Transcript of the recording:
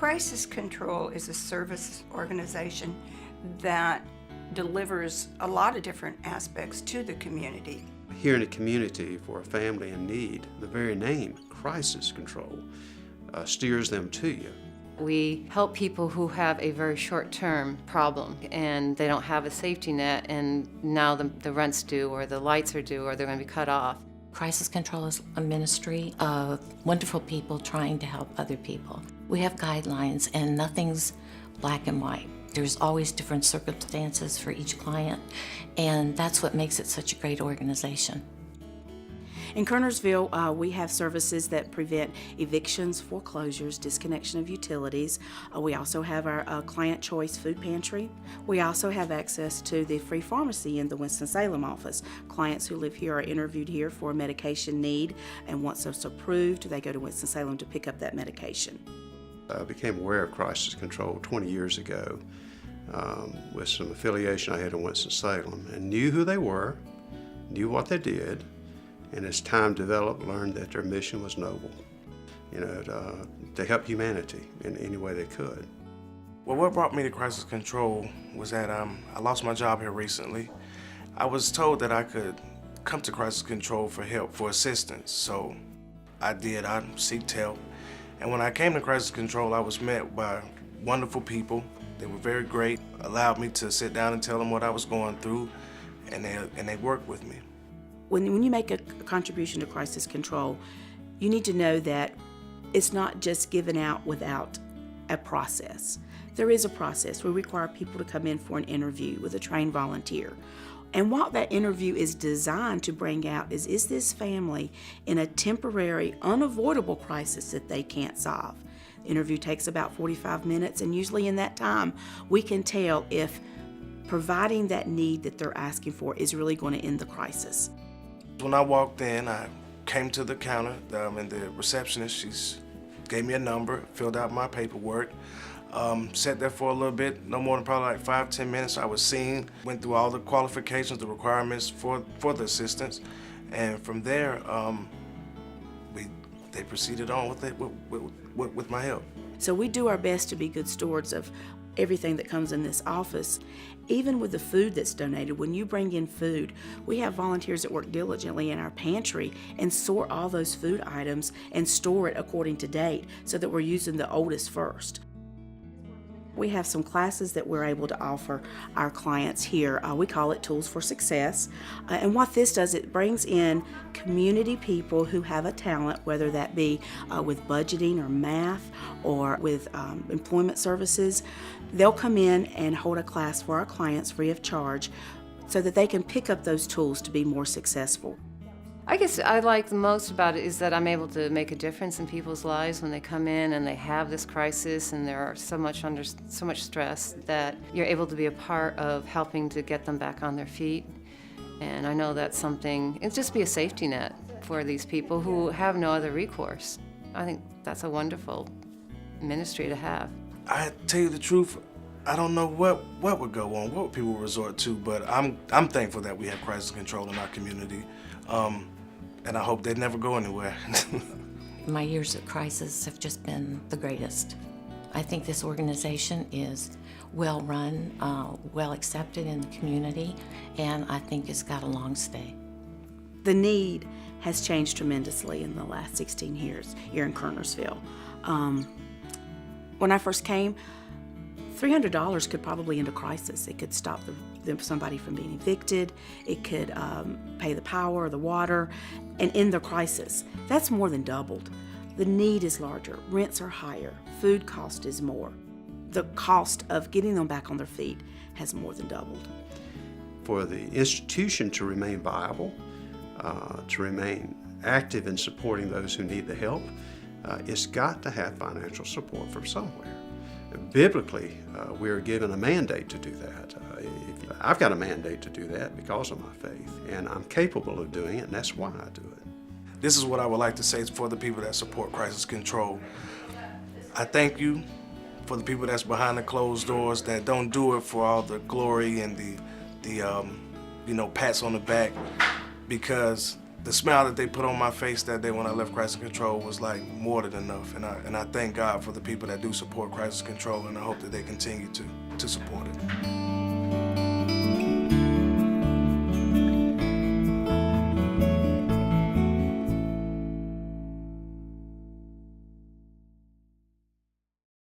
Crisis Control is a service organization that delivers a lot of different aspects to the community. Here in the community for a family in need, the very name, Crisis Control, steers them to you. We help people who have a very short-term problem and they don't have a safety net, and now the rent's due or the lights are due or they're going to be cut off. Crisis Control is a ministry of wonderful people trying to help other people. We have guidelines and nothing's black and white. There's always different circumstances for each client, and that's what makes it such a great organization. In Kernersville, we have services that prevent evictions, foreclosures, disconnection of utilities. We also have our Client Choice Food Pantry. We also have access to the free pharmacy in the Winston-Salem office. Clients who live here are interviewed here for a medication need, and once it's approved, they go to Winston-Salem to pick up that medication. I became aware of Crisis Control 20 years ago with some affiliation I had in Winston-Salem, and knew who they were, knew what they did, and as time developed, learned that their mission was noble, to help humanity in any way they could. Well, what brought me to Crisis Control was that I lost my job here recently. I was told that I could come to Crisis Control for help, for assistance, so I did. I sought help. And when I came to Crisis Control, I was met by wonderful people. They were very great, allowed me to sit down and tell them what I was going through, and they worked with me. When you make a contribution to Crisis Control, you need to know that it's not just given out without a process. There is a process. We require people to come in for an interview with a trained volunteer. And what that interview is designed to bring out is this family in a temporary, unavoidable crisis that they can't solve? The interview takes about 45 minutes, and usually in that time, we can tell if providing that need that they're asking for is really going to end the crisis. When I walked in, I came to the counter, and the receptionist, she gave me a number, filled out my paperwork, sat there for a little bit, no more than probably like 5-10 minutes. I was seen, went through all the qualifications, the requirements for the assistance, and from there, they proceeded on with my help. So we do our best to be good stewards of everything that comes in this office. Even with the food that's donated, when you bring in food, we have volunteers that work diligently in our pantry and sort all those food items and store it according to date so that we're using the oldest first. We have some classes that we're able to offer our clients here. We call it Tools for Success. And what this does, it brings in community people who have a talent, whether that be with budgeting or math or with employment services. They'll come in and hold a class for our clients free of charge so that they can pick up those tools to be more successful. I guess I like the most about it is that I'm able to make a difference in people's lives when they come in and they have this crisis and they're so much under so much stress, that you're able to be a part of helping to get them back on their feet. And I know that's something, it's just be a safety net for these people who have no other recourse. I think that's a wonderful ministry to have. I tell you the truth, I don't know what would go on, what people would resort to, but I'm thankful that we have Crisis Control in our community. And I hope they never go anywhere. My years at Crisis have just been the greatest. I think this organization is well run, well accepted in the community, and I think it's got a long stay. The need has changed tremendously in the last 16 years here in Kernersville. When I first came, $300 could probably end a crisis. It could stop somebody from being evicted. It could pay the power or the water and end the crisis. That's more than doubled. The need is larger. Rents are higher. Food cost is more. The cost of getting them back on their feet has more than doubled. For the institution to remain viable, to remain active in supporting those who need the help, it's got to have financial support from somewhere. Biblically, we are given a mandate to do that. I've got a mandate to do that because of my faith, and I'm capable of doing it, and that's why I do it. This is what I would like to say for the people that support Crisis Control. I thank you for the people that's behind the closed doors, that don't do it for all the glory and the pats on the back, because the smile that they put on my face that day when I left Crisis Control was like more than enough. And I thank God for the people that do support Crisis Control, and I hope that they continue to support it.